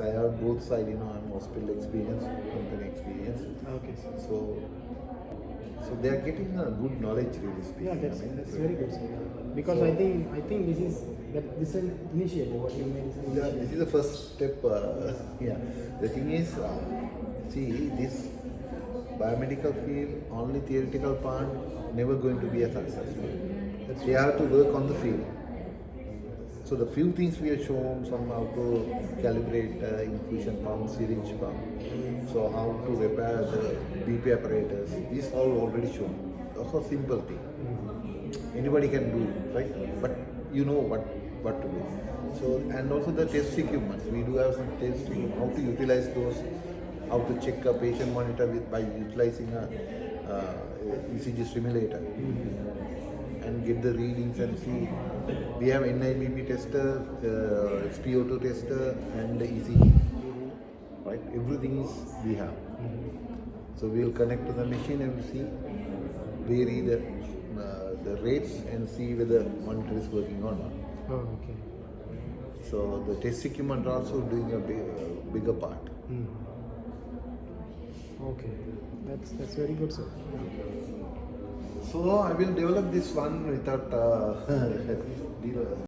I have both sides, I'm hospital experience, company experience. Okay, sir. So they are getting a good knowledge, really speaking. Yeah, that's very good, sir. Because I think this is an initiative. What you made is an Yeah, initiative. this is the first step. Yeah, the thing is, see, this biomedical field, only theoretical part, never going to be a successful. They have to work on the field. So the few things we have shown, some how to calibrate infusion pump, syringe pump, so how to repair the BP apparatus, these all already shown. Those are simple things. Anybody can do, right? But you know what to do. So and also the test equipments. We do have some test equipment, how to utilize those, how to check a patient monitor by utilizing a ECG stimulator and get the readings and see. We have NIBP tester, SpO2 tester, and the ECG. Right, everything is we have. So we will connect to the machine and see, vary the rates and see whether monitor is working or not. Oh, okay. So the test equipment are also doing a bigger part. Okay, that's very good, sir. So I will develop this one without